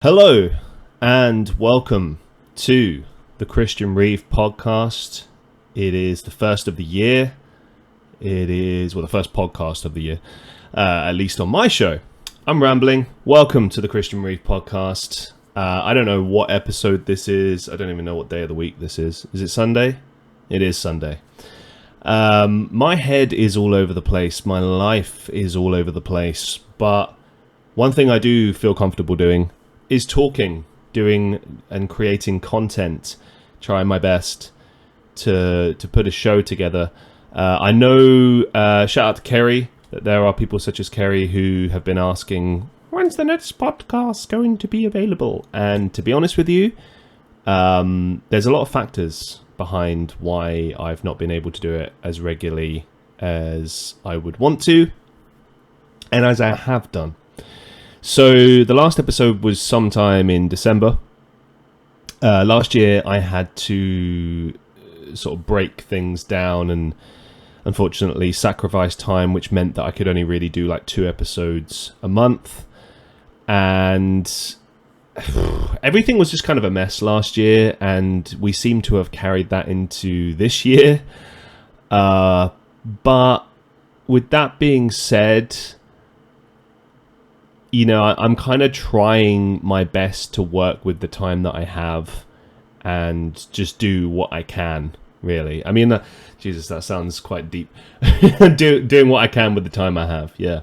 Hello and welcome to the Christian Reeve podcast. It is the first of the year. It is, the first podcast of the year, at least on my show. I'm rambling. Welcome to the Christian Reeve podcast. I don't know what episode this is. I don't even know what day of the week this is. Is it Sunday? It is Sunday. My head is all over the place. My life is all over the place. But one thing I do feel comfortable doing is talking, doing and creating content, trying my best to put a show together. I know, shout out to Kerry, that there are people such as Kerry who have been asking, when's the next podcast going to be available? And to be honest with you, there's a lot of factors behind why I've not been able to do it as regularly as I would want to, and as I have done. So the last episode was sometime in December. Last year I had to sort of break things down and unfortunately sacrifice time, which meant that I could only really do like 2 episodes a month. And everything was just kind of a mess last year, and we seem to have carried that into this year. But with that being said, you know, I'm kind of trying my best to work with the time that I have and just do what I can, really. I mean, Jesus, that sounds quite deep. Doing what I can with the time I have, yeah.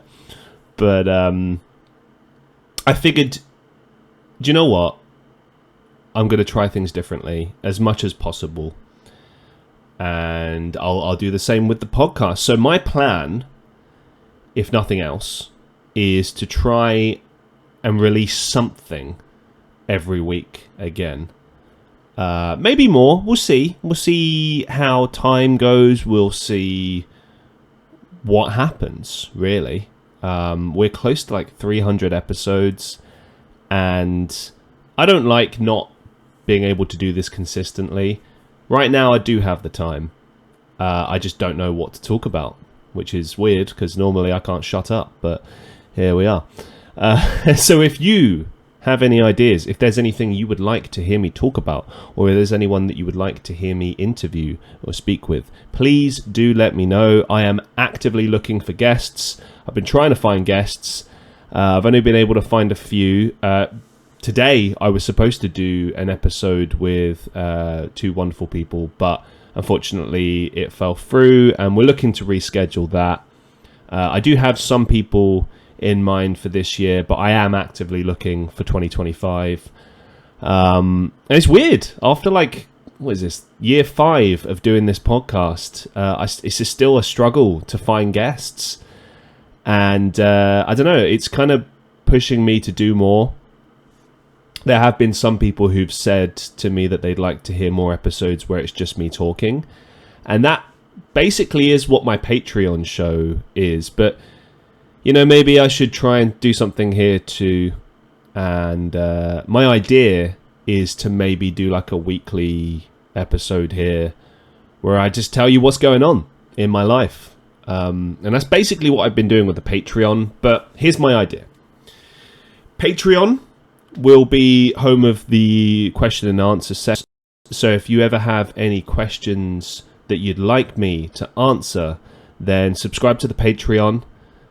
But I figured, do you know what? I'm going to try things differently as much as possible. And I'll do the same with the podcast. So my plan, if nothing else, is to try and release something every week again. Maybe more. We'll see. We'll see how time goes. We'll see what happens, really. We're close to like 300 episodes, and I don't like not being able to do this consistently. Right now, I do have the time. I just don't know what to talk about, which is weird because normally I can't shut up, but here we are. So if you have any ideas, if there's anything you would like to hear me talk about, or if there's anyone that you would like to hear me interview or speak with, please do let me know. I am actively looking for guests. I've been trying to find guests. I've only been able to find a few. Today, I was supposed to do an episode with 2 wonderful people, but unfortunately it fell through, and we're looking to reschedule that. I do have some people in mind for this year, but I am actively looking for 2025. And it's weird. After what is this, year 5 of doing this podcast, it's just still a struggle to find guests. And I don't know, it's kind of pushing me to do more. There have been some people who've said to me that they'd like to hear more episodes where it's just me talking. And that basically is what my Patreon show is. But you know, maybe I should try and do something here too. And my idea is to maybe do like a weekly episode here where I just tell you what's going on in my life. And that's basically what I've been doing with the Patreon. But here's my idea. Patreon will be home of the question and answer session. So if you ever have any questions that you'd like me to answer, then subscribe to the Patreon.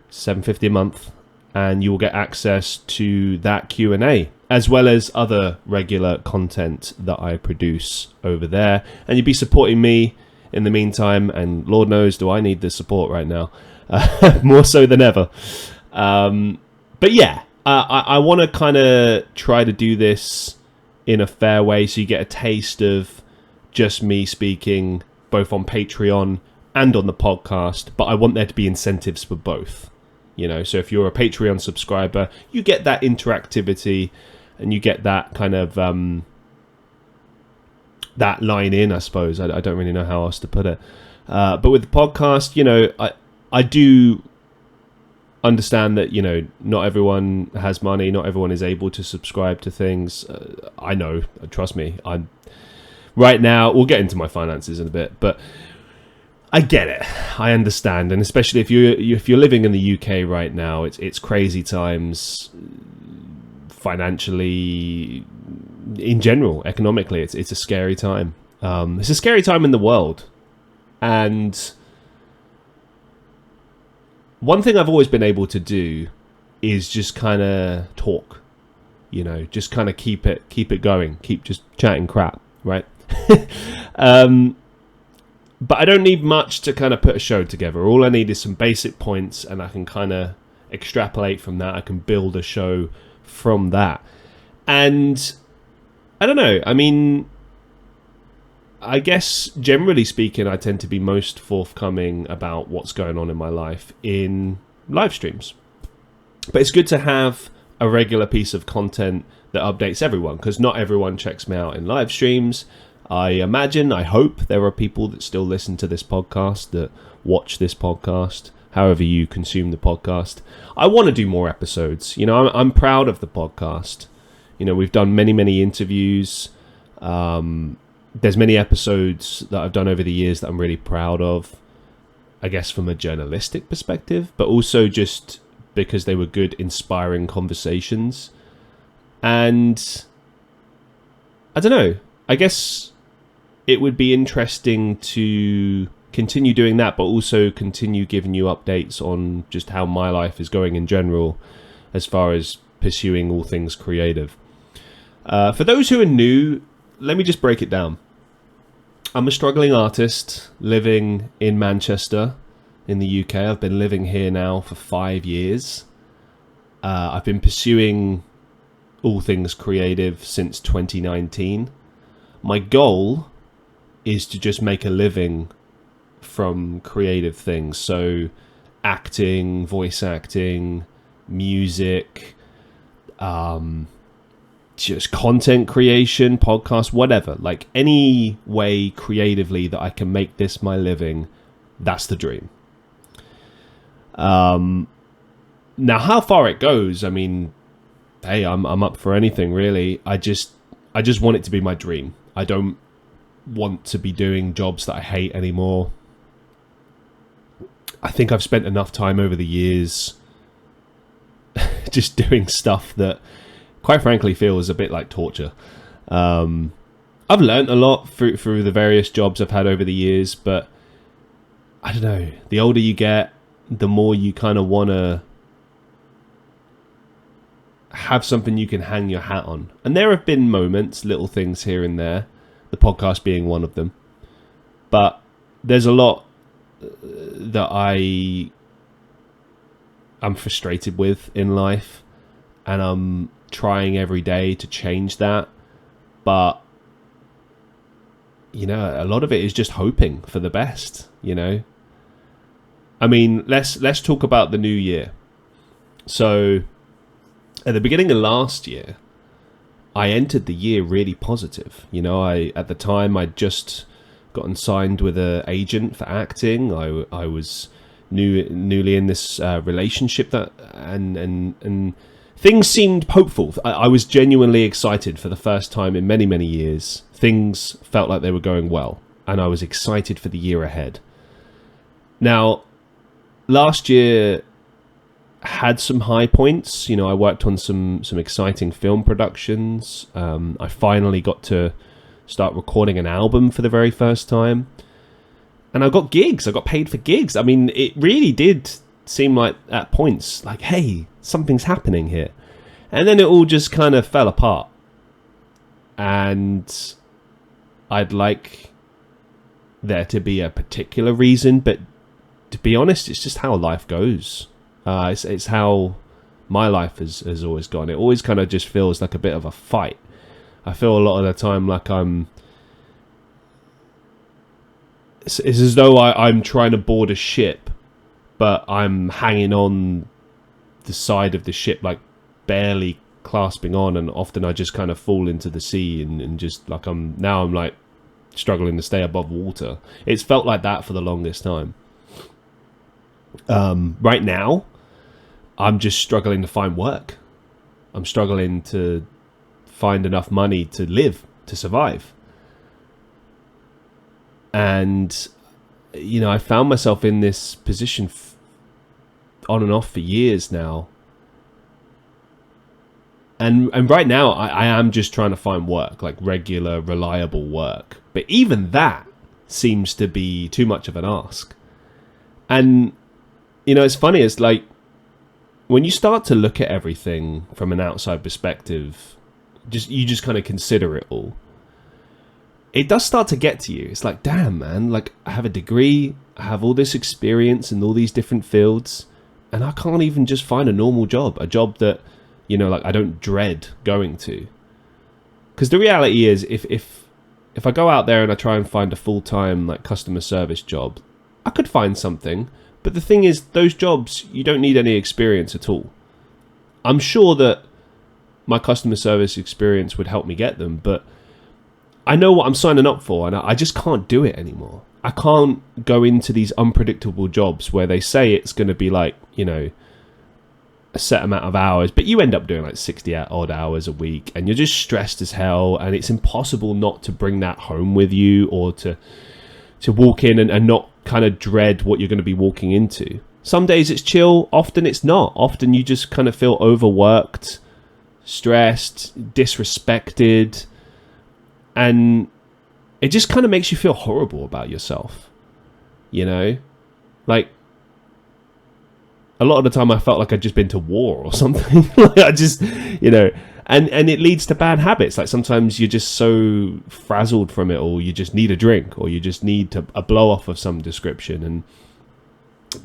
$7.50 a month, and you will get access to that Q&A as well as other regular content that I produce over there, and you'll be supporting me in the meantime, and Lord knows do I need the support right now, more so than ever. But yeah, I want to kind of try to do this in a fair way so you get a taste of just me speaking both on Patreon and on the podcast, but I want there to be incentives for both. You know, so if you're a Patreon subscriber, you get that interactivity and you get that kind of that line in, I suppose. I don't really know how else to put it. But with the podcast, you know, I do understand that, you know, not everyone has money. Not everyone is able to subscribe to things. I know, trust me. Right now, we'll get into my finances in a bit, but I get it. I understand, and especially if you're living in the UK right now, it's crazy times financially, in general, economically, it's a scary time. It's a scary time in the world. And one thing I've always been able to do is just kind of talk, just kind of keep it going, keep just chatting crap, right? But I don't need much to kind of put a show together. All I need is some basic points, and I can kind of extrapolate from that. I can build a show from that. And I don't know. I mean, I guess generally speaking, I tend to be most forthcoming about what's going on in my life in live streams. But it's good to have a regular piece of content that updates everyone, because not everyone checks me out in live streams. I hope there are people that still listen to this podcast, that watch this podcast, however you consume the podcast. I want to do more episodes. I'm proud of the podcast. We've done many, many interviews. There's many episodes that I've done over the years that I'm really proud of, I guess from a journalistic perspective, but also just because they were good, inspiring conversations. And I don't know, I guess it would be interesting to continue doing that, but also continue giving you updates on just how my life is going in general, as far as pursuing all things creative. For those who are new, let me just break it down. I'm a struggling artist living in Manchester in the UK. I've been living here now for 5 years. I've been pursuing all things creative since 2019. My goal is to just make a living from creative things. So acting, voice acting, music, just content creation, podcast, whatever. Like any way creatively that I can make this my living, that's the dream. Now, how far it goes, I mean, hey, I'm up for anything really. I just want it to be my dream. I don't want to be doing jobs that I hate anymore. I think I've spent enough time over the years just doing stuff that, quite frankly, feels a bit like torture. I've learned a lot through the various jobs I've had over the years, but I don't know. The older you get, the more you kind of want to have something you can hang your hat on. And there have been moments, little things here and there, the podcast being one of them. But there's a lot that I'm frustrated with in life, and I'm trying every day to change that. But a lot of it is just hoping for the best. I mean, let's talk about the new year. So at the beginning of last year, I entered the year really positive. At the time I'd just gotten signed with an agent for acting. I was newly in this relationship and things seemed hopeful. I was genuinely excited for the first time in many, many years. Things felt like they were going well, and I was excited for the year ahead. Now, last year had some high points. I worked on some exciting film productions. I finally got to start recording an album for the very first time. And I got gigs. I got paid for gigs. I mean, it really did seem like at points like, hey, something's happening here. And then it all just kind of fell apart. And I'd like there to be a particular reason, but to be honest, it's just how life goes. It's how my life has always gone. It always kind of just feels like a bit of a fight. I feel a lot of the time like it's as though I'm trying to board a ship, but I'm hanging on the side of the ship, like barely clasping on, and often I just kind of fall into the sea and just like I'm like struggling to stay above water. It's felt like that for the longest time. Right now, I'm just struggling to find work. I'm struggling to find enough money to live, to survive. And, I found myself in this position on and off for years now, And right now, I am just trying to find work, like regular, reliable work. But even that seems to be too much of an ask. And, it's funny. It's like when you start to look at everything from an outside perspective, you just kind of consider it all. It does start to get to you. It's like, damn, man, like I have a degree, I have all this experience in all these different fields, and I can't even just find a normal job, a job that, like I don't dread going to. Because the reality is, if I go out there and I try and find a full-time like customer service job, I could find something. But the thing is, those jobs, you don't need any experience at all. I'm sure that my customer service experience would help me get them, but I know what I'm signing up for, and I just can't do it anymore. I can't go into these unpredictable jobs where they say it's going to be like, a set amount of hours, but you end up doing like 60 odd hours a week, and you're just stressed as hell, and it's impossible not to bring that home with you, or to walk in and not kind of dread what you're going to be walking into. Some days it's chill, often it's not. Often you just kind of feel overworked, stressed, disrespected, and it just kind of makes you feel horrible about yourself, like a lot of the time I felt like I'd just been to war or something. Like I just, and it leads to bad habits. Like sometimes you're just so frazzled from it all, you just need a drink, or you just need a blow off of some description. And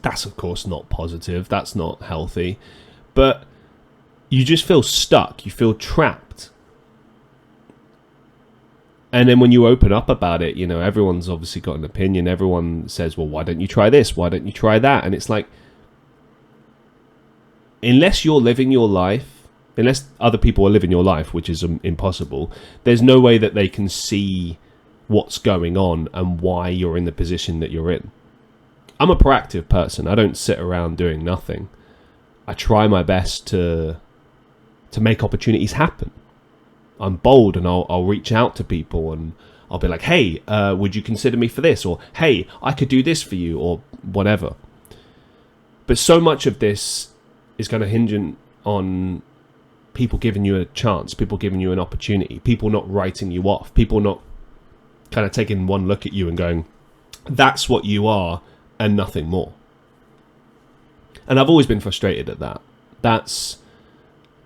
that's of course not positive. That's not healthy, but you just feel stuck. You feel trapped. And then when you open up about it, everyone's obviously got an opinion. Everyone says, well, why don't you try this? Why don't you try that? And it's like, unless you're living your life, unless other people are living your life, which is impossible, there's no way that they can see what's going on and why you're in the position that you're in. I'm a proactive person. I don't sit around doing nothing. I try my best to make opportunities happen. I'm bold, and I'll reach out to people, and I'll be like, hey, would you consider me for this? Or, hey, I could do this for you, or whatever. But so much of this is going to hinge on people giving you a chance, people giving you an opportunity, people not writing you off, people not kind of taking one look at you and going, that's what you are and nothing more. And I've always been frustrated at that. That's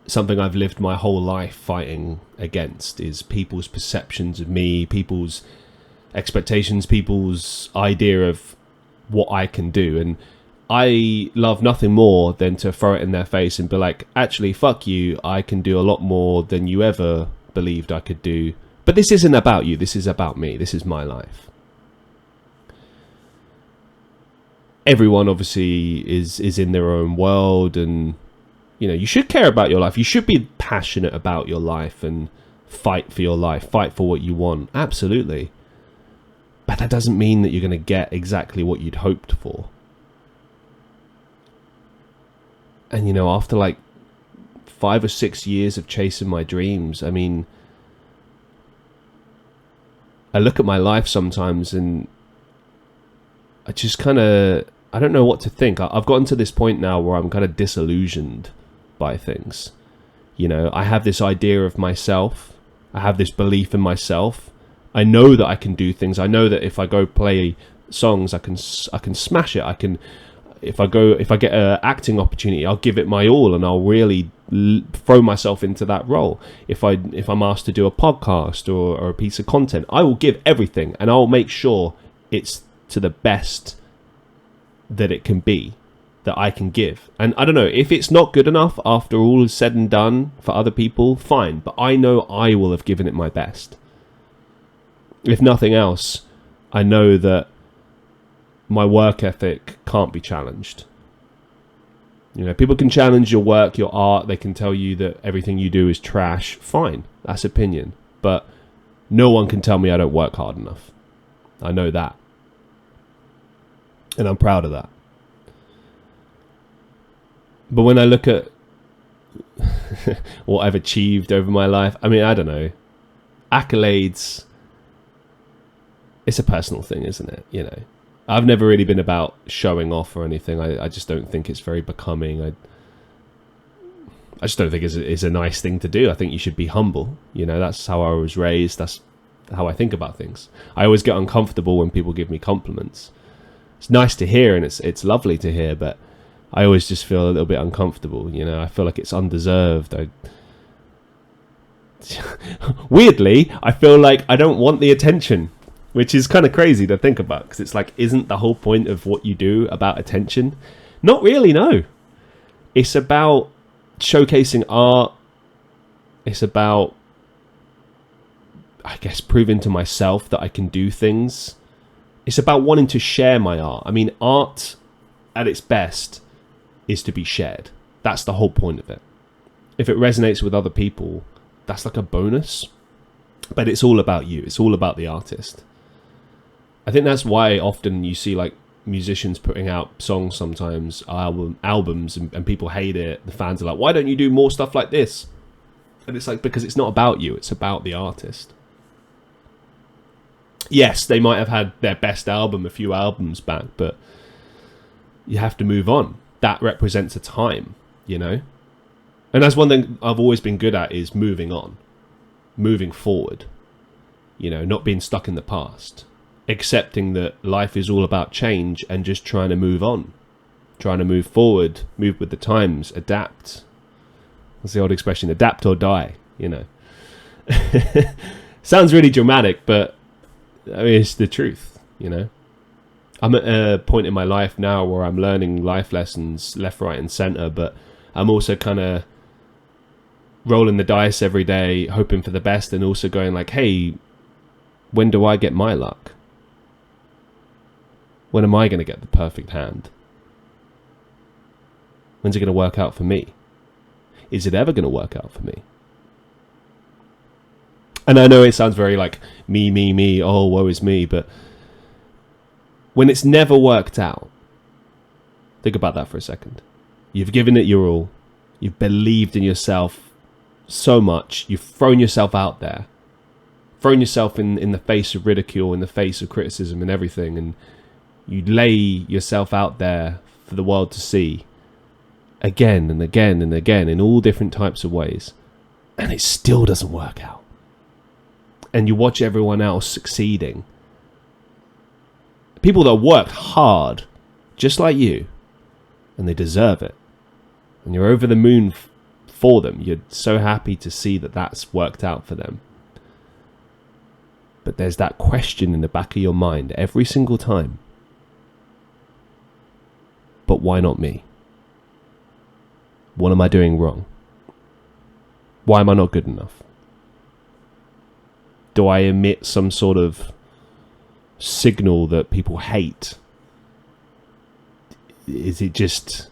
something I've lived my whole life fighting against, is people's perceptions of me, people's expectations, people's idea of what I can do. And I love nothing more than to throw it in their face and be like, actually, fuck you. I can do a lot more than you ever believed I could do. But this isn't about you. This is about me. This is my life. Everyone obviously is in their own world, and you should care about your life. You should be passionate about your life and fight for your life, fight for what you want. Absolutely. But that doesn't mean that you're going to get exactly what you'd hoped for. And after like 5 or 6 years of chasing my dreams, I mean, I look at my life sometimes and I just kind of, I don't know what to think. I've gotten to this point now where I'm kind of disillusioned by things. I have this idea of myself. I have this belief in myself. I know that I can do things. I know that if I go play songs, I can smash it. If I get an acting opportunity, I'll give it my all, and I'll really throw myself into that role. If I'm asked to do a podcast or a piece of content, I will give everything, and I'll make sure it's to the best that it can be, that I can give. And I don't know, if it's not good enough after all is said and done for other people, fine, but I know I will have given it my best. If nothing else, I know that my work ethic can't be challenged. People can challenge your work, your art. They can tell you that everything you do is trash. Fine, that's opinion. But no one can tell me I don't work hard enough. I know that. And I'm proud of that. But when I look at what I've achieved over my life, I mean, I don't know. Accolades, it's a personal thing, isn't it? I've never really been about showing off or anything. I just don't think it's very becoming. I just don't think it's a nice thing to do. I think you should be humble. You know, that's how I was raised. That's how I think about things. I always get uncomfortable when people give me compliments. It's nice to hear and it's lovely to hear, but I always just feel a little bit uncomfortable. You know, I feel like it's undeserved. Weirdly, I feel like I don't want the attention, which is kind of crazy to think about, because it's like, isn't the whole point of what you do about attention? Not really, no. It's about showcasing art. It's about, I guess, proving to myself that I can do things. It's about wanting to share my art. I mean, art at its best is to be shared. That's the whole point of it. If it resonates with other people, that's like a bonus. But it's all about you. It's all about the artist. I think that's why often you see like musicians putting out songs sometimes, albums, and people hate it. The fans are like, why don't you do more stuff like this? And it's like, because it's not about you. It's about the artist. Yes, they might have had their best album a few albums back, but you have to move on. That represents a time, you know? And that's one thing I've always been good at, is moving on, moving forward, you know, not being stuck in the past, accepting that life is all about change and just trying to move on, trying to move forward, move with the times, adapt. That's the old expression, adapt or die, you know? Sounds really dramatic, but I mean, it's the truth, you know. I'm at a point in my life now where I'm learning life lessons left, right, and center, but I'm also kind of rolling the dice every day, hoping for the best, and also going like, hey, when do I get my luck? When am I going to get the perfect hand? When's it going to work out for me? Is it ever going to work out for me? And I know it sounds very like me, oh, woe is me, but when it's never worked out, think about that for a second. You've given it your all. You've believed in yourself so much. You've thrown yourself out there, thrown yourself in the face of ridicule, in the face of criticism and everything, and you lay yourself out there for the world to see again and again and again in all different types of ways, and it still doesn't work out. And you watch everyone else succeeding. People that worked hard, just like you, and they deserve it. And you're over the moon for them. You're so happy to see that that's worked out for them. But there's that question in the back of your mind every single time. But why not me? What am I doing wrong? Why am I not good enough? Do I emit some sort of signal that people hate? Is it just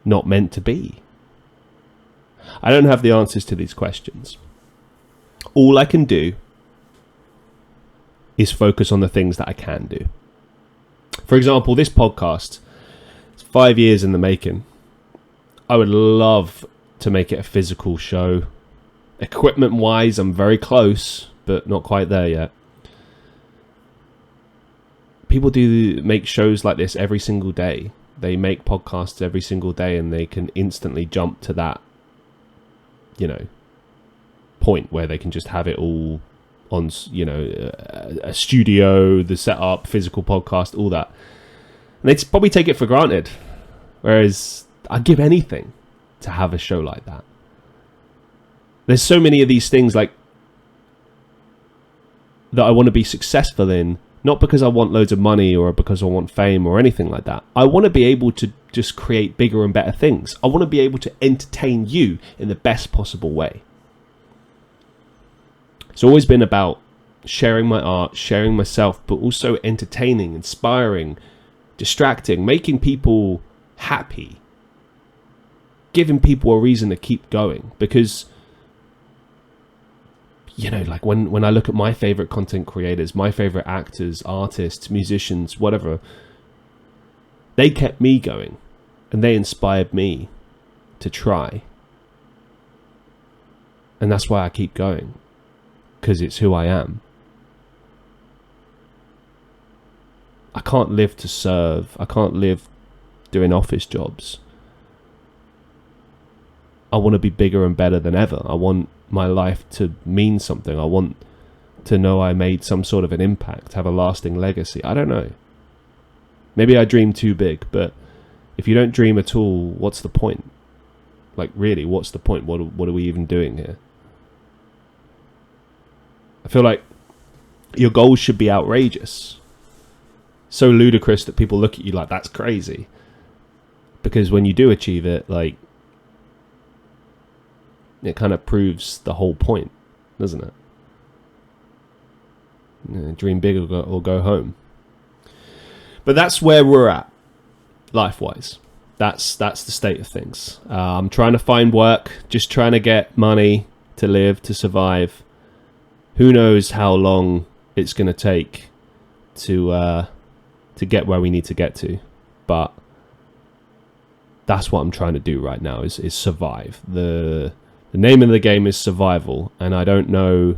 not meant to be? I don't have the answers to these questions. All I can do is focus on the things that I can do. For example, this podcast, it's 5 years in the making. I would love to make it a physical show. Equipment wise, I'm very close, but not quite there yet. People do make shows like this every single day. They make podcasts every single day, and they can instantly jump to that, you know, point where they can just have it all on, you know, a studio, the setup, physical podcast, all that. And they'd probably take it for granted. Whereas I'd give anything to have a show like that. There's so many of these things like that I want to be successful in, not because I want loads of money or because I want fame or anything like that. I want to be able to just create bigger and better things. I want to be able to entertain you in the best possible way. It's always been about sharing my art, sharing myself, but also entertaining, inspiring, distracting, making people happy, giving people a reason to keep going. Because, you know, like when I look at my favorite content creators, my favorite actors, artists, musicians, whatever, they kept me going and they inspired me to try. And that's why I keep going, because it's who I am. I can't live to serve. I can't live doing office jobs. I want to be bigger and better than ever. I want my life to mean something. I want to know I made some sort of an impact, have a lasting legacy. I don't know. Maybe I dream too big, but if you don't dream at all, what's the point? Like, really, what's the point? What are we even doing here? I feel like your goals should be outrageous. So ludicrous that people look at you like, that's crazy. Because when you do achieve it, like, it kind of proves the whole point, doesn't it? You know, dream big or go home. But that's where we're at, life-wise. That's the state of things. I'm trying to find work, just trying to get money to live, to survive. Who knows how long it's going to take to get where we need to get to. But that's what I'm trying to do right now, is survive. The name of the game is survival, and I don't know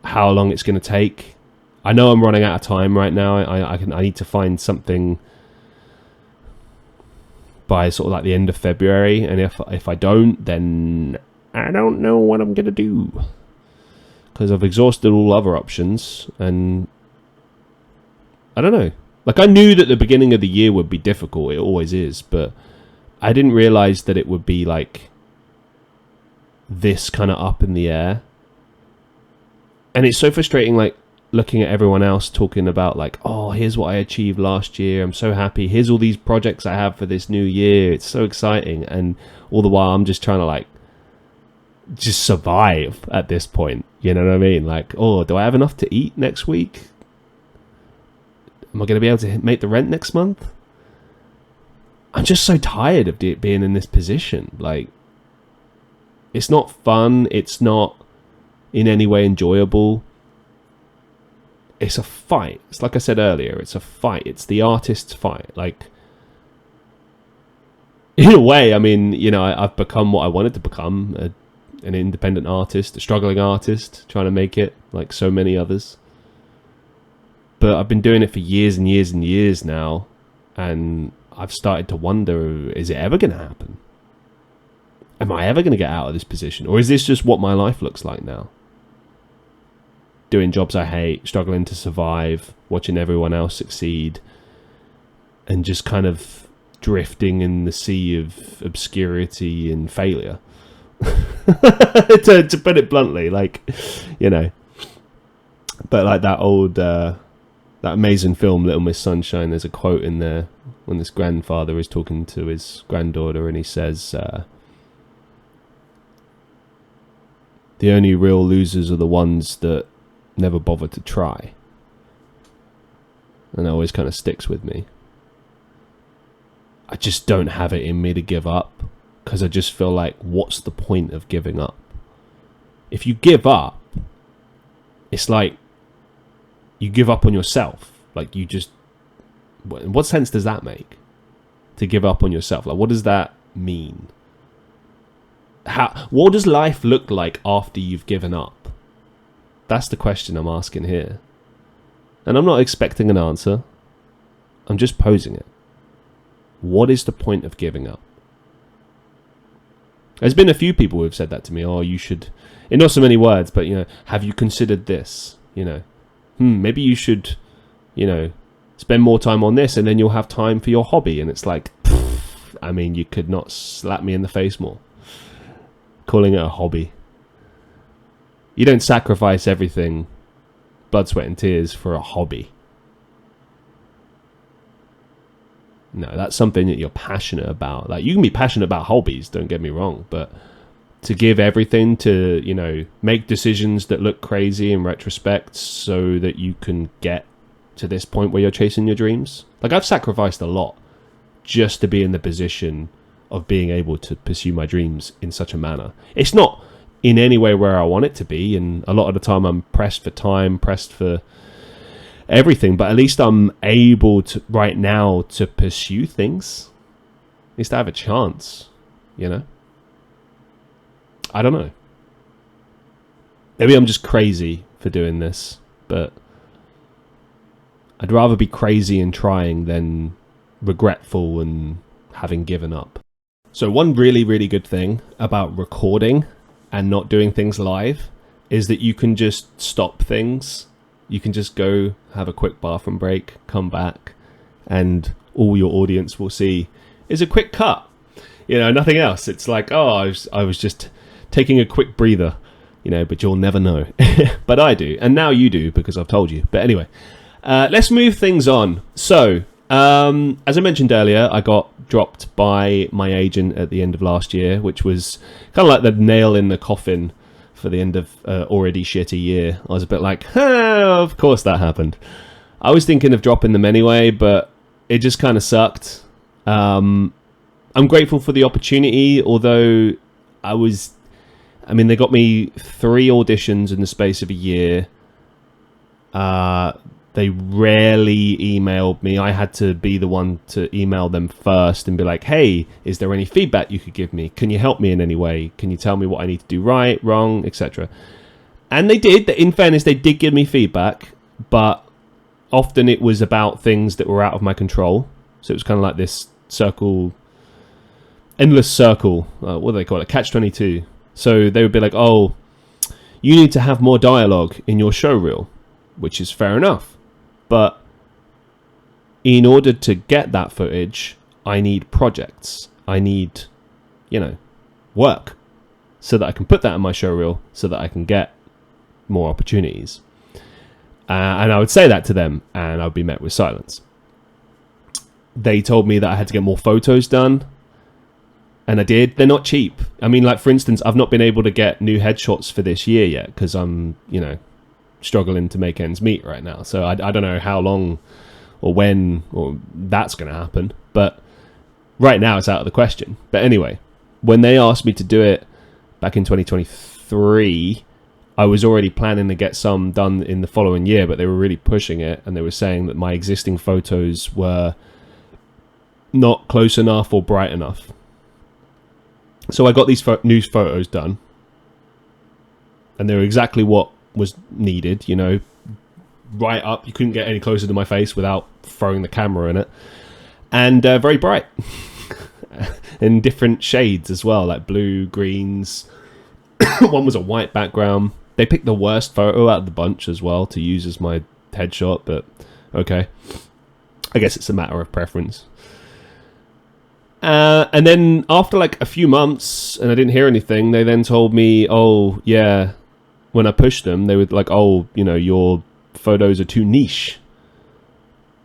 how long it's going to take. I know I'm running out of time right now. I need to find something by sort of like the end of February, and if I don't, then I don't know what I'm going to do. Because I've exhausted all other options, and I don't know. Like, I knew that the beginning of the year would be difficult. It always is. But I didn't realize that it would be, like, this kind of up in the air. And it's so frustrating, like, looking at everyone else talking about, like, oh, here's what I achieved last year. I'm so happy. Here's all these projects I have for this new year. It's so exciting. And all the while, I'm just trying to, like, just survive at this point. You know what I mean? Like, oh, do I have enough to eat next week? Am I going to be able to make the rent next month? I'm just so tired of being in this position. Like, it's not fun. It's not in any way enjoyable. It's a fight. It's like I said earlier, it's a fight. It's the artist's fight. Like, in a way, I mean, you know, I've become what I wanted to become, an independent artist, a struggling artist, trying to make it like so many others. But I've been doing it for years and years and years now, and I've started to wonder, is it ever going to happen? Am I ever going to get out of this position? Or is this just what my life looks like now? Doing jobs I hate, struggling to survive, watching everyone else succeed, and just kind of drifting in the sea of obscurity and failure. to put it bluntly, like, you know. But like that old, that amazing film, Little Miss Sunshine, there's a quote in there when this grandfather is talking to his granddaughter, and he says, the only real losers are the ones that never bother to try. And that always kind of sticks with me. I just don't have it in me to give up, because I just feel like, what's the point of giving up? If you give up, it's like you give up on yourself. Like, you just, what sense does that make, to give up on yourself? Like, what does that mean? What does life look like after you've given up? That's the question I'm asking here. And I'm not expecting an answer. I'm just posing it. What is the point of giving up? There's been a few people who have said that to me. Oh, you should, in not so many words, but, you know, have you considered this? You know, maybe you should, you know, spend more time on this, and then you'll have time for your hobby. And it's like, I mean, you could not slap me in the face more. Calling it a hobby. You don't sacrifice everything, blood, sweat and tears, for a hobby. No, that's something that you're passionate about. Like, you can be passionate about hobbies, don't get me wrong, but to give everything, to, you know, make decisions that look crazy in retrospect so that you can get to this point where you're chasing your dreams. Like, I've sacrificed a lot just to be in the position of being able to pursue my dreams in such a manner. It's not in any way where I want it to be, and a lot of the time I'm pressed for time, pressed for everything, but at least I'm able to right now to pursue things. At least I have a chance, you know. I don't know. Maybe I'm just crazy for doing this, but I'd rather be crazy and trying than regretful and having given up. So one really, really good thing about recording and not doing things live is that you can just stop things. You can just go have a quick bathroom break, come back, and all your audience will see is a quick cut. You know, nothing else. It's like, oh, I was just taking a quick breather, you know, but you'll never know. But I do. And now you do because I've told you. But anyway, let's move things on. So, as I mentioned earlier, I got dropped by my agent at the end of last year, which was kind of like the nail in the coffin for the end of already shitty year. I was a bit like, of course that happened. I was thinking of dropping them anyway, but it just kind of sucked. I'm grateful for the opportunity, although they got me 3 auditions in the space of a year. They rarely emailed me. I had to be the one to email them first and be like, hey, is there any feedback you could give me? Can you help me in any way? Can you tell me what I need to do right, wrong, etc.? And they did. In fairness, they did give me feedback, but often it was about things that were out of my control. So it was kind of like this endless circle. What do they call it? Catch-22. So they would be like, oh, you need to have more dialogue in your show reel, which is fair enough. But in order to get that footage, I need projects. I need, work so that I can put that in my show reel so that I can get more opportunities. And I would say that to them and I would be met with silence. They told me that I had to get more photos done. And I did. They're not cheap. I mean, like, for instance, I've not been able to get new headshots for this year yet because I'm, struggling to make ends meet right now. So I don't know how long or when or that's going to happen. But right now it's out of the question. But anyway, when they asked me to do it back in 2023, I was already planning to get some done in the following year, but they were really pushing it. And they were saying that my existing photos were not close enough or bright enough. So I got these new photos done. And they were exactly what was needed, right up. You couldn't get any closer to my face without throwing the camera in it. And very bright. In different shades as well, like blue, greens. One was a white background. They picked the worst photo out of the bunch as well to use as my headshot, but okay. I guess it's a matter of preference. And then after like a few months and I didn't hear anything, they then told me, oh, yeah, when I pushed them, they were like, oh, your photos are too niche.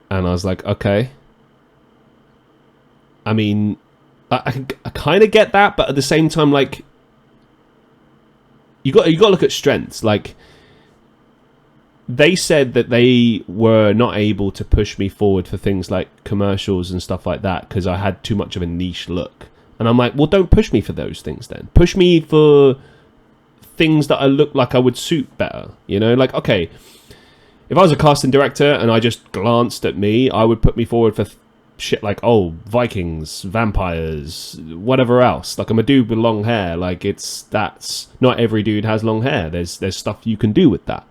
And I was like, okay. I mean, I kind of get that, but at the same time, like, you got to look at strengths. Like, they said that they were not able to push me forward for things like commercials and stuff like that because I had too much of a niche look. And I'm like, well, don't push me for those things then. Push me for things that I look like I would suit better. Like, okay, if I was a casting director and I just glanced at me, I would put me forward for shit like, oh, Vikings, vampires, whatever else. Like, I'm a dude with long hair. Like, that's not every dude has long hair. There's stuff you can do with that.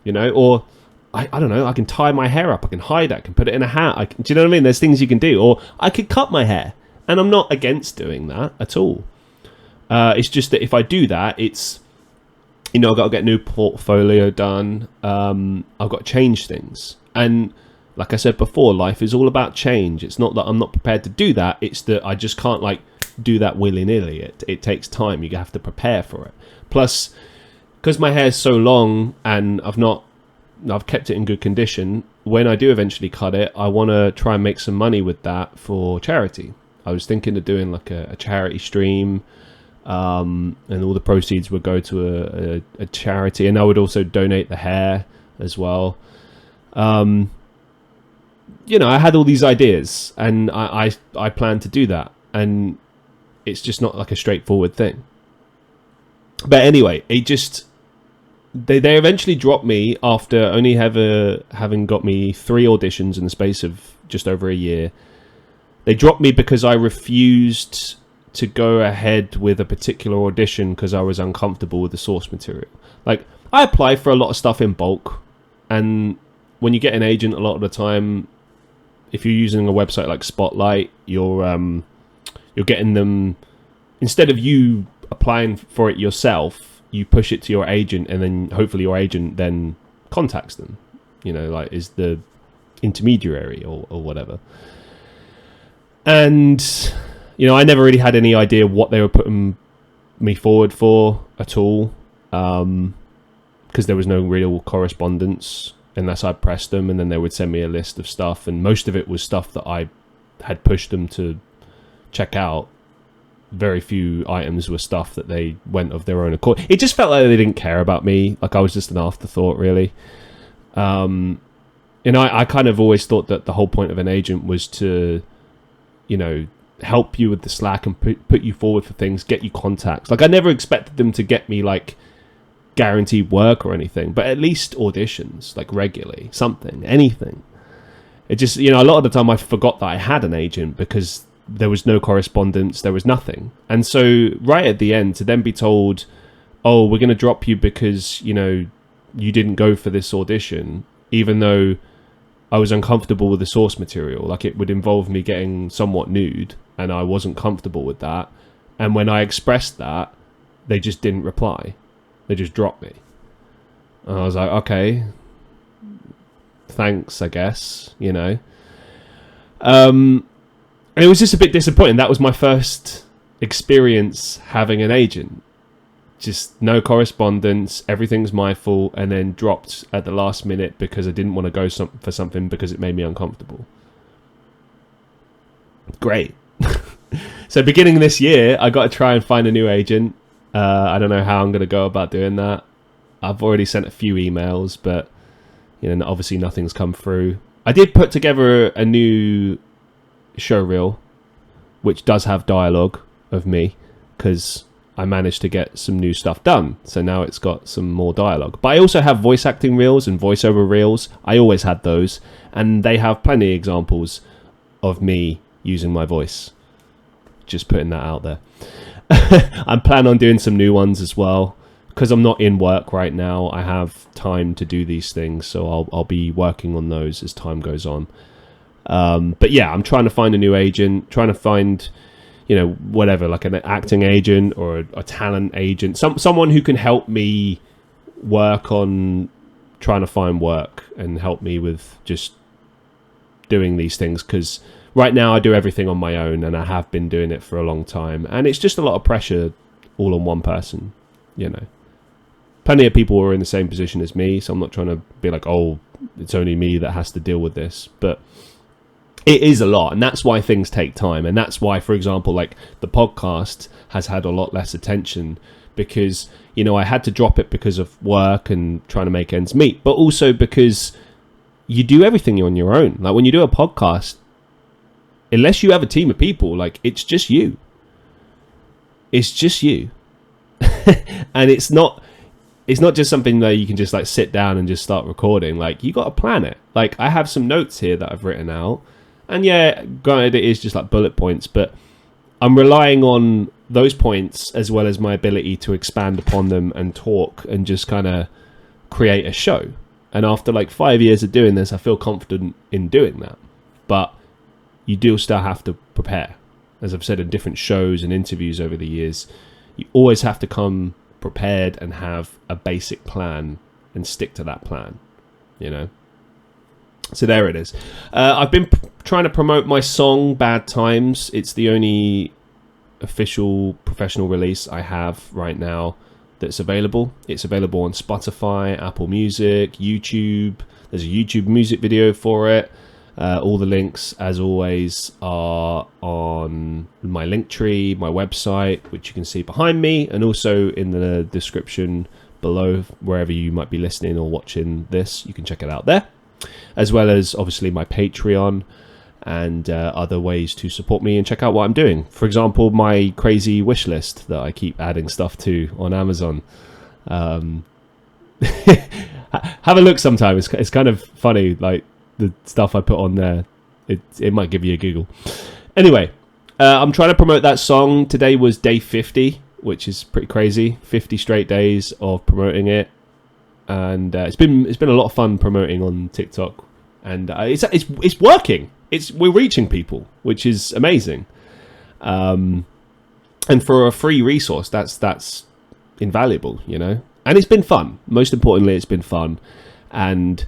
Or I don't know, I can tie my hair up, I can hide it, I can put it in a hat. Do you know what I mean? There's things you can do. Or I could cut my hair. And I'm not against doing that at all. It's just that if I do that, it's, I've got to get a new portfolio done. I've got to change things. And like I said before, life is all about change. It's not that I'm not prepared to do that. It's that I just can't, like, do that willy-nilly. It takes time. You have to prepare for it. Plus, because my hair is so long and I've kept it in good condition, when I do eventually cut it, I want to try and make some money with that for charity. I was thinking of doing like a charity stream, and all the proceeds would go to a charity, and I would also donate the hair as well. I had all these ideas, and I plan to do that, and it's just not like a straightforward thing. But anyway, they eventually dropped me after only having got me 3 auditions in the space of just over a year. They dropped me because I refused to go ahead with a particular audition because I was uncomfortable with the source material. Like, I apply for a lot of stuff in bulk, and when you get an agent, a lot of the time, if you're using a website like Spotlight, you're you're getting them, instead of you applying for it yourself, you push it to your agent, and then hopefully your agent then contacts them, like is the intermediary or whatever. And I never really had any idea what they were putting me forward for at all, because there was no real correspondence unless I pressed them, and then they would send me a list of stuff, and most of it was stuff that I had pushed them to check out. Very few items were stuff that they went of their own accord. It just felt like they didn't care about me, like I was just an afterthought, really. I kind of always thought that the whole point of an agent was to, help you with the slack and put you forward for things, get you contacts. Like I never expected them to get me like guaranteed work or anything, but at least auditions, like regularly, something, anything. It just, a lot of the time I forgot that I had an agent because there was no correspondence, there was nothing. And so right at the end, to then be told, oh, we're going to drop you because, you didn't go for this audition, even though I was uncomfortable with the source material. Like it would involve me getting somewhat nude, and I wasn't comfortable with that. And when I expressed that, they just didn't reply. They just dropped me. And I was like, okay, thanks, I guess, It was just a bit disappointing. That was my first experience having an agent. Just no correspondence, everything's my fault, and then dropped at the last minute because I didn't want to go for something because it made me uncomfortable. Great. So beginning this year, I got to try and find a new agent. I don't know how I'm going to go about doing that. I've already sent a few emails, but obviously nothing's come through. I did put together a new show reel, which does have dialogue of me, because I managed to get some new stuff done. So now it's got some more dialogue. But I also have voice acting reels and voiceover reels. I always had those, and they have plenty of examples of me using my voice. Just putting that out there. I'm planning on doing some new ones as well, because I'm not in work right now. I have time to do these things, so I'll be working on those as time goes on. But yeah, I'm trying to find a new agent, trying to find, whatever, like an acting agent or a talent agent, someone who can help me work on trying to find work and help me with just doing these things, because right now I do everything on my own, and I have been doing it for a long time, and it's just a lot of pressure all on one person. Plenty of people are in the same position as me, so I'm not trying to be like, oh, it's only me that has to deal with this, but it is a lot, and that's why things take time. And that's why, for example, like the podcast has had a lot less attention, because I had to drop it because of work and trying to make ends meet, but also because you do everything on your own. Like when you do a podcast, unless you have a team of people, like it's just you. And it's not just something that you can just like sit down and just start recording. Like you got to plan it. Like I have some notes here that I've written out, and yeah, granted it is just like bullet points, but I'm relying on those points as well as my ability to expand upon them and talk and just kind of create a show. And after like 5 years of doing this, I feel confident in doing that. But you do still have to prepare. As I've said in different shows and interviews over the years, you always have to come prepared and have a basic plan and stick to that plan, So there it is. I've been trying to promote my song Bad Times. It's the only official professional release I have right now that's available. It's available on Spotify, Apple Music, YouTube. There's a YouTube music video for it. All the links, as always, are on my Linktree, my website, which you can see behind me, and also in the description below, wherever you might be listening or watching this. You can check it out there, as well as obviously my Patreon and other ways to support me and check out what I'm doing. For example, my crazy wish list that I keep adding stuff to on Amazon. Have a look sometime. It's kind of funny, like the stuff I put on there. It might give you a giggle. Anyway, I'm trying to promote that song. Today was day 50, which is pretty crazy. 50 straight days of promoting it, and it's been a lot of fun promoting on TikTok, and it's working. We're reaching people, which is amazing. And for a free resource, that's invaluable, you know. And it's been fun. Most importantly, it's been fun. And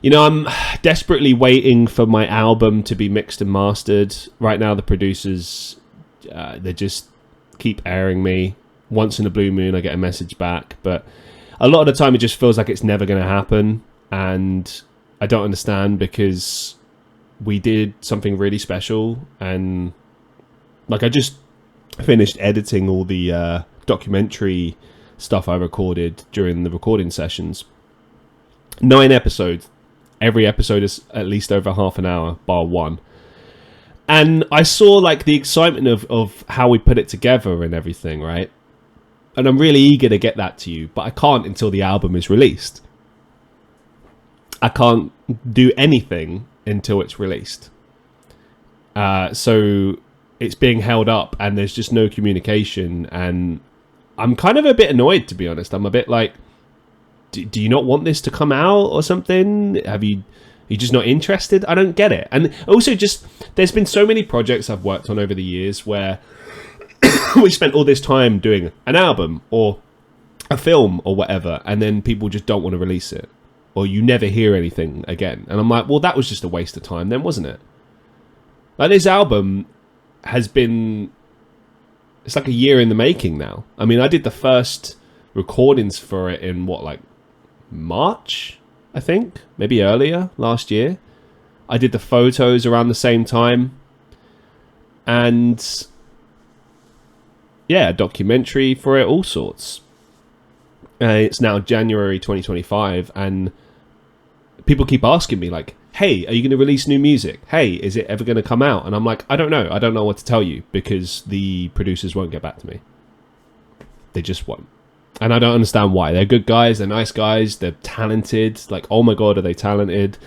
you know, I'm desperately waiting for my album to be mixed and mastered. Right now, the producers, they just keep airing me. Once in a blue moon, I get a message back. But a lot of the time, it just feels like it's never going to happen. And I don't understand, because we did something really special. And like, I just finished editing all the documentary stuff I recorded during the recording sessions. 9 episodes. Every episode is at least over half an hour, bar one. And I saw like the excitement of how we put it together and everything, right? And I'm really eager to get that to you, but I can't until the album is released. I can't do anything until it's released. So it's being held up, and there's just no communication. And I'm kind of a bit annoyed, to be honest. I'm a bit like, do you not want this to come out or something? Are you just not interested? I don't get it. And also, just there's been so many projects I've worked on over the years where we spent all this time doing an album or a film or whatever, and then people just don't want to release it, or you never hear anything again. And I'm like, well, that was just a waste of time then, wasn't it? Like, this album has been, it's like a year in the making now. I mean, I did the first recordings for it in like March, I think, maybe earlier, last year. I did the photos around the same time, and yeah, a documentary for it, all sorts. It's now January 2025, and people keep asking me like, hey, are you going to release new music? Hey, is it ever going to come out? And I'm like, I don't know what to tell you, because the producers won't get back to me. They just won't. And I don't understand why. They're good guys, they're nice guys, they're talented. Like, oh my god, are they talented?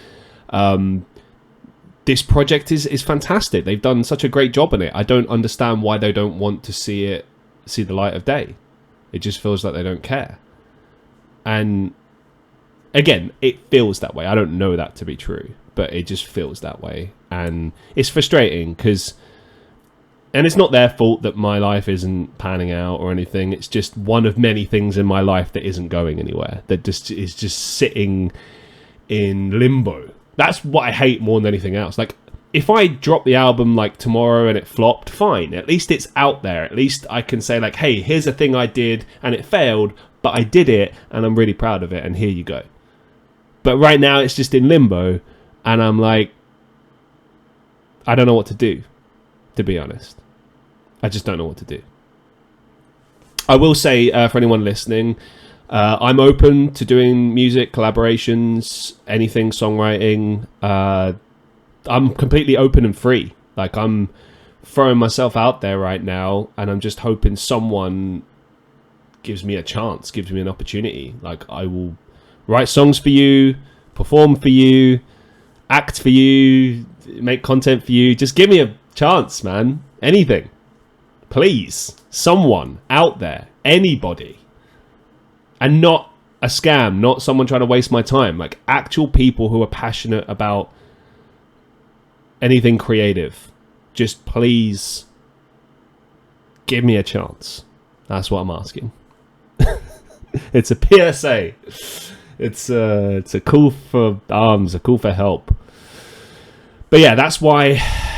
This project is fantastic. They've done such a great job in it. I don't understand why they don't want to see the light of day. It just feels like they don't care. And again, it feels that way. I don't know that to be true, but it just feels that way. And it's frustrating, because, and it's not their fault that my life isn't panning out or anything. It's just one of many things in my life that isn't going anywhere, that just is just sitting in limbo. That's what I hate more than anything else. Like, if I drop the album like tomorrow and it flopped, fine. At least it's out there. At least I can say like, hey, here's a thing I did and it failed, but I did it and I'm really proud of it, and here you go. But right now it's just in limbo, and I'm like, I don't know what to do, to be honest. I just don't know what to do. I will say, for anyone listening, I'm open to doing music, collaborations, anything, songwriting. I'm completely open and free. Like, I'm throwing myself out there right now, and I'm just hoping someone gives me a chance, gives me an opportunity. Like, I will write songs for you, perform for you, act for you, make content for you. Just give me a chance, man. Anything. Please. Someone out there. Anybody. And not a scam, not someone trying to waste my time. Like, actual people who are passionate about anything creative. Just please give me a chance. That's what I'm asking. It's a PSA. It's a call for arms, a call for help. But yeah, that's why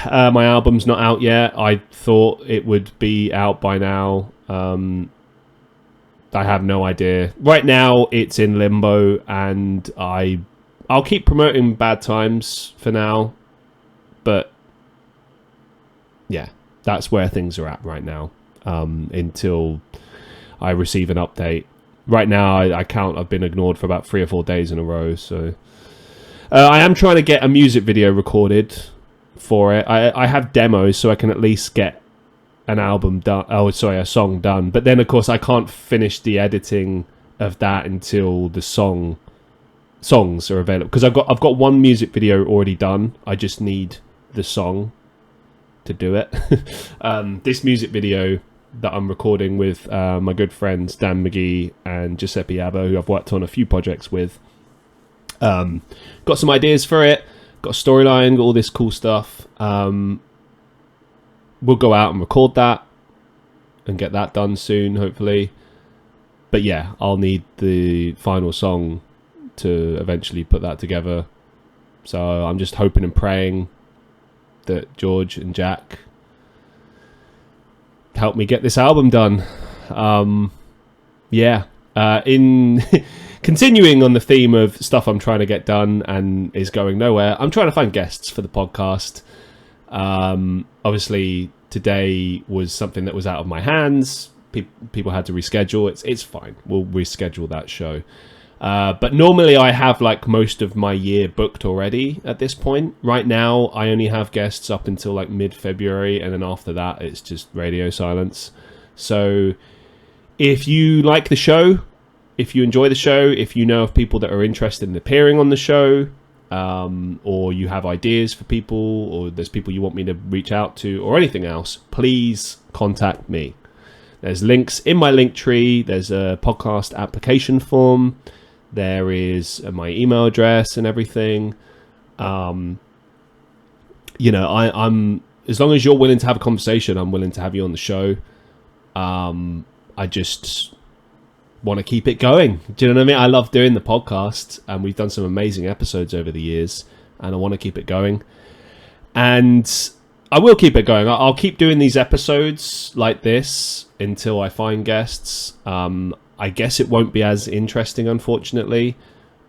my album's not out yet. I thought it would be out by now. I have no idea. Right now, it's in limbo, and I'll keep promoting Bad Times for now. But yeah, that's where things are at right now, until I receive an update. Right now, I count I've been ignored for about 3 or 4 days in a row. So I am trying to get a music video recorded for it. I have demos, so I can at least get an album done. Oh, sorry, a song done. But then, of course, I can't finish the editing of that until the songs are available. Because I've got one music video already done. I just need the song to do it. This music video that I'm recording with my good friends Dan McGee and Giuseppe Abbo, who I've worked on a few projects with. Got some ideas for it, got a storyline, got all this cool stuff. we'll go out and record that and get that done soon, hopefully. But yeah, I'll need the final song to eventually put that together. So I'm just hoping and praying that George and Jack help me get this album done. In continuing on the theme of stuff I'm trying to get done and is going nowhere, I'm trying to find guests for the podcast. Obviously, today was something that was out of my hands. People had to reschedule. It's fine. We'll reschedule that show. But normally I have like most of my year booked already at this point. Right now, I only have guests up until like mid-February, and then after that, it's just radio silence. So if you like the show, if you enjoy the show, if you know of people that are interested in appearing on the show, or you have ideas for people, or there's people you want me to reach out to, or anything else, please contact me. There's links in my link tree. There's a podcast application form. There is my email address and everything. I'm as long as you're willing to have a conversation, I'm willing to have you on the show. I just want to keep it going. Do you know what I mean? I love doing the podcast, and we've done some amazing episodes over the years, and I want to keep it going. And I will keep it going. I'll keep doing these episodes like this until I find guests. I guess it won't be as interesting, unfortunately,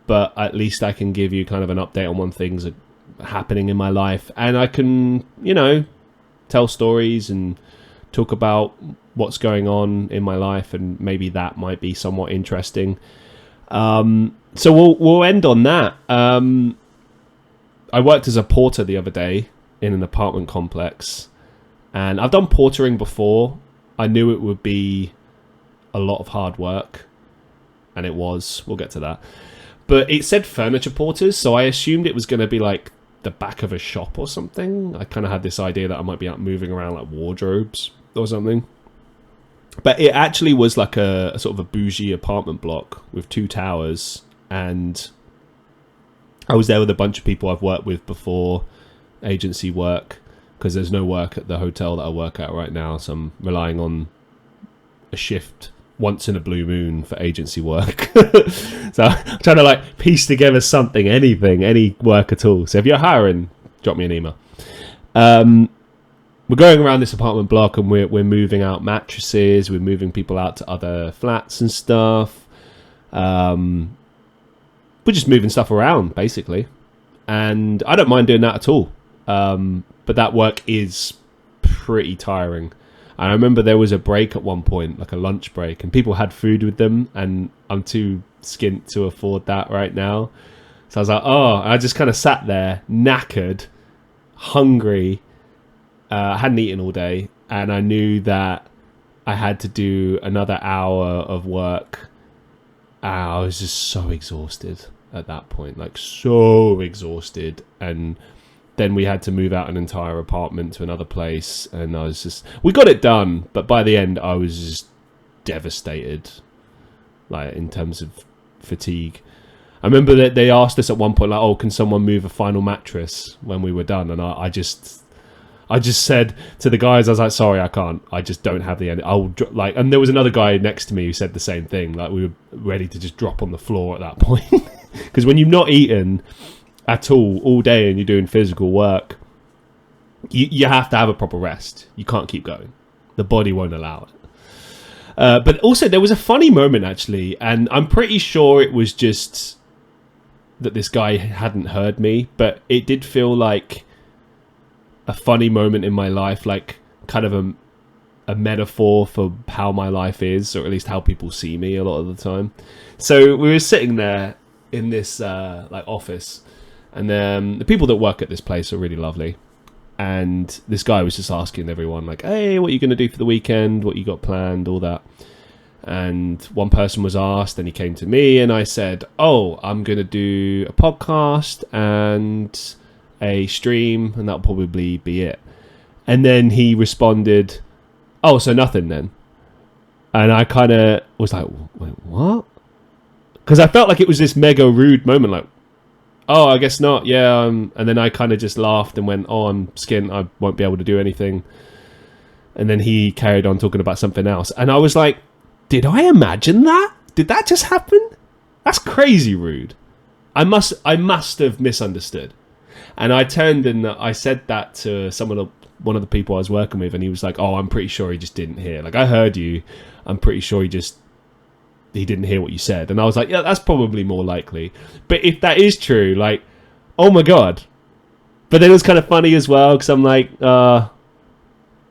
but at least I can give you kind of an update on when things are happening in my life, and I can, tell stories and talk about what's going on in my life, and maybe that might be somewhat interesting. So we'll end on that. I worked as a porter the other day in an apartment complex, and I've done portering before. I knew it would be a lot of hard work, and it was. We'll get to that. But it said furniture porters, so I assumed it was going to be like the back of a shop or something. I kind of had this idea that I might be out moving around like wardrobes or something. But it actually was like a sort of a bougie apartment block with 2 towers, and I was there with a bunch of people I've worked with before, agency work, because there's no work at the hotel that I work at right now, so I'm relying on a shift once in a blue moon for agency work. So I'm trying to like piece together something, anything, any work at all. So if you're hiring, drop me an email. We're going around this apartment block, and we're moving out mattresses, we're moving people out to other flats and stuff. We're just moving stuff around, basically. And I don't mind doing that at all. But that work is pretty tiring. I remember there was a break at one point, like a lunch break, and people had food with them, and I'm too skint to afford that right now. So I was like, I just kind of sat there, knackered, hungry. I hadn't eaten all day, and I knew that I had to do another hour of work. I was just so exhausted at that point, like so exhausted. And then we had to move out an entire apartment to another place, and we got it done, but by the end I was just devastated, like in terms of fatigue. I remember that they asked us at one point, like, can someone move a final mattress when we were done? And I just said to the guys, I was like, sorry, I can't. I just don't have the energy. And there was another guy next to me who said the same thing. Like, we were ready to just drop on the floor at that point. Because when you've not eaten at all day and you're doing physical work, you have to have a proper rest. You can't keep going. The body won't allow it. But also there was a funny moment actually, and I'm pretty sure it was just that this guy hadn't heard me, but it did feel like a funny moment in my life, like kind of a metaphor for how my life is, or at least how people see me a lot of the time. So we were sitting there in this office, and the people that work at this place are really lovely. And this guy was just asking everyone, like, hey, what are you going to do for the weekend? What you got planned? All that. And one person was asked, and he came to me, and I said, I'm going to do a podcast and a stream, and that'll probably be it. And then he responded, so nothing then? And I kind of was like, wait, what? Because I felt like it was this mega rude moment, like, I guess not, yeah. And then I kind of just laughed and went, I'm skint, I won't be able to do anything. And then he carried on talking about something else. And I was like, did I imagine that? Did that just happen? That's crazy rude. I must have misunderstood. And I turned and I said that to one of the people I was working with, and he was like, oh, I'm pretty sure he just didn't hear. Like, I heard you. I'm pretty sure he didn't hear what you said. And I was like, yeah, that's probably more likely. But if that is true, like, oh my God. But then it was kind of funny as well, because I'm like, I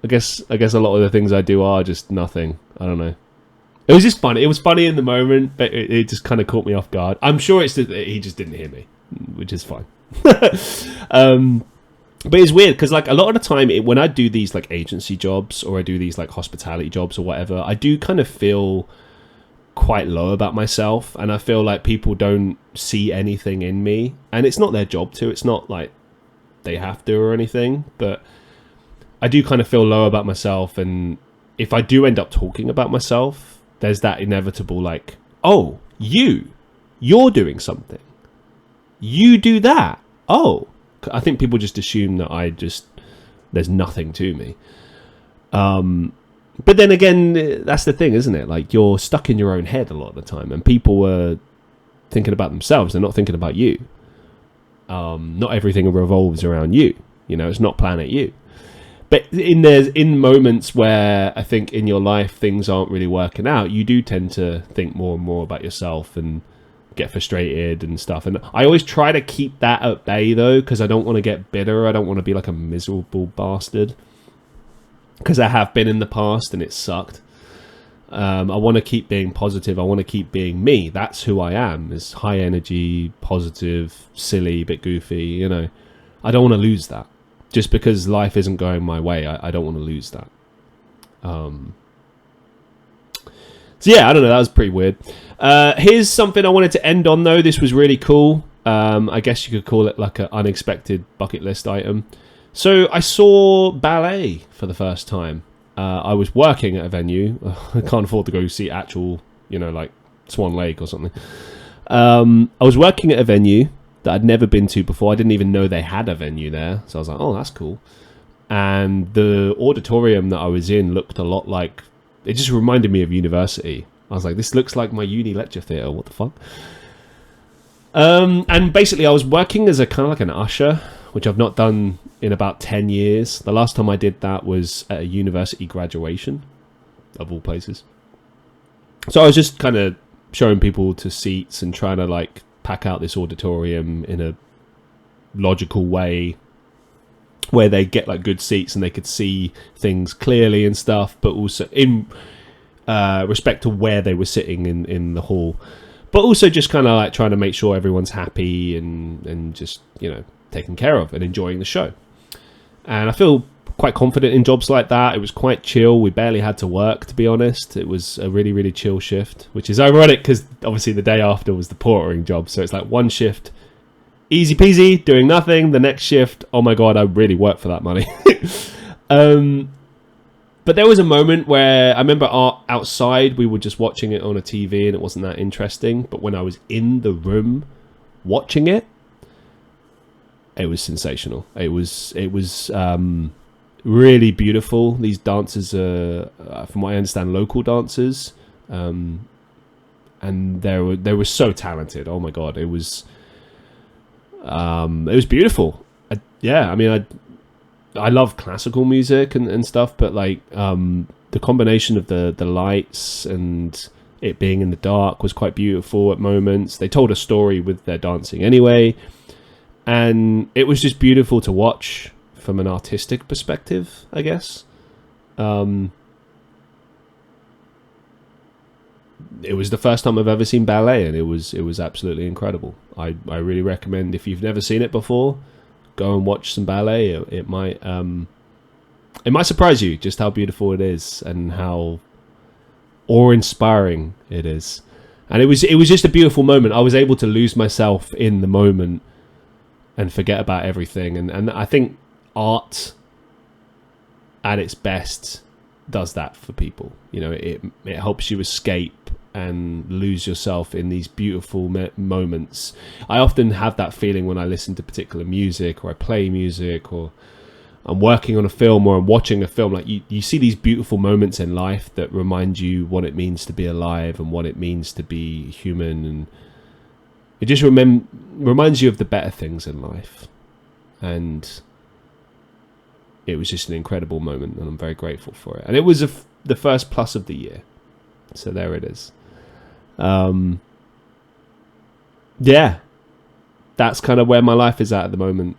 guess a lot of the things I do are just nothing. I don't know. It was just funny. It was funny in the moment, but it just kind of caught me off guard. I'm sure it's that he just didn't hear me, which is fine. But it's weird because, like, a lot of the time when I do these like agency jobs or I do these like hospitality jobs or whatever, I do kind of feel quite low about myself, and I feel like people don't see anything in me, and it's not their job to. It's not like they have to or anything, but I do kind of feel low about myself. And if I do end up talking about myself, there's that inevitable like, oh, you're doing something, you do that. Oh, I think people just assume that there's nothing to me. But then again, that's the thing, isn't it? Like, you're stuck in your own head a lot of the time, and people are thinking about themselves. They're not thinking about you. Not everything revolves around you. You know, it's not Planet You. But in moments where I think in your life things aren't really working out, you do tend to think more and more about yourself and get frustrated and stuff. And I always try to keep that at bay, though, because I don't want to get bitter. I don't want to be like a miserable bastard, because I have been in the past and it sucked. I want to keep being positive. I want to keep being me. That's who I am, is high energy, positive, silly, bit goofy, you know. I don't want to lose that. Just because life isn't going my way, I don't want to lose that. So yeah, I don't know, that was pretty weird. Here's something I wanted to end on, though. This was really cool. I guess you could call it like an unexpected bucket list item. So I saw ballet for the first time. I was working at a venue. I can't afford to go see actual, you know, like Swan Lake or something. I was working at a venue that I'd never been to before. I didn't even know they had a venue there. So I was like, oh, that's cool. And the auditorium that I was in looked a lot like, it just reminded me of university. I was like, this looks like my uni lecture theatre. What the fuck? And basically I was working as a kind of like an usher, which I've not done in about 10 years. The last time I did that was at a university graduation, of all places. So I was just kind of showing people to seats and trying to like pack out this auditorium in a logical way where they get like good seats and they could see things clearly and stuff, but also in respect to where they were sitting in the hall, but also just kind of like trying to make sure everyone's happy and just, you know, taken care of and enjoying the show. And I feel quite confident in jobs like that. It was quite chill. We barely had to work, to be honest. It was a really, really chill shift, which is ironic because obviously the day after was the portering job. So it's like one shift, easy peasy, doing nothing. The next shift, oh my God, I really worked for that money. But there was a moment where I remember outside we were just watching it on a TV and it wasn't that interesting. But when I was in the room watching it, it was sensational. It was really beautiful. These dancers are, from what I understand, local dancers, and they were so talented. Oh my God, it was beautiful. I love classical music and stuff, but like the combination of the lights and it being in the dark was quite beautiful at moments. They told a story with their dancing anyway, and it was just beautiful to watch from an artistic perspective, I guess. It was the first time I've ever seen ballet, and it was absolutely incredible. I really recommend, if you've never seen it before, go and watch some ballet. It might surprise you just how beautiful it is and how awe-inspiring it is. And it was just a beautiful moment. I was able to lose myself in the moment and forget about everything. And I think art at its best does that for people. You know, it helps you escape and lose yourself in these beautiful moments. I often have that feeling when I listen to particular music or I play music or I'm working on a film or I'm watching a film, like you see these beautiful moments in life that remind you what it means to be alive and what it means to be human, and it just reminds you of the better things in life. And it was just an incredible moment, and I'm very grateful for it. And it was the first plus of the year, so there it is. Yeah, that's kind of where my life is at the moment.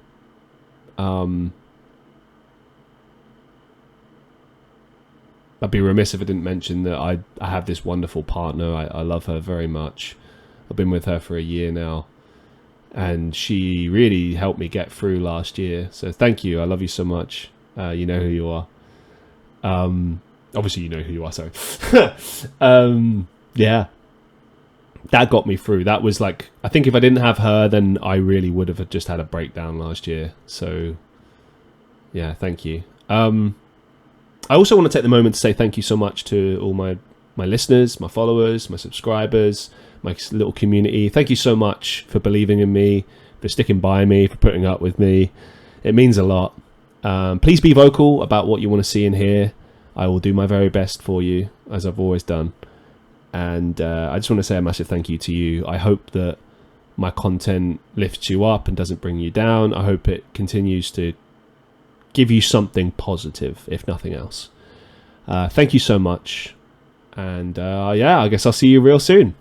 I'd be remiss if I didn't mention that I have this wonderful partner. I love her very much. I've been with her for a year now, and she really helped me get through last year. So thank you. I love you so much. You know who you are. Obviously you know who you are, sorry. Yeah. That got me through. That was like, I think if I didn't have her, then I really would have just had a breakdown last year. So yeah, thank you. I also want to take the moment to say thank you so much to all my listeners, my followers, my subscribers, my little community. Thank you so much for believing in me, for sticking by me, for putting up with me. It means a lot. Please be vocal about what you want to see and hear. I will do my very best for you, as I've always done. And I just want to say a massive thank you to you. I hope that my content lifts you up and doesn't bring you down. I hope it continues to give you something positive, if nothing else. Thank you so much. And yeah, I guess I'll see you real soon.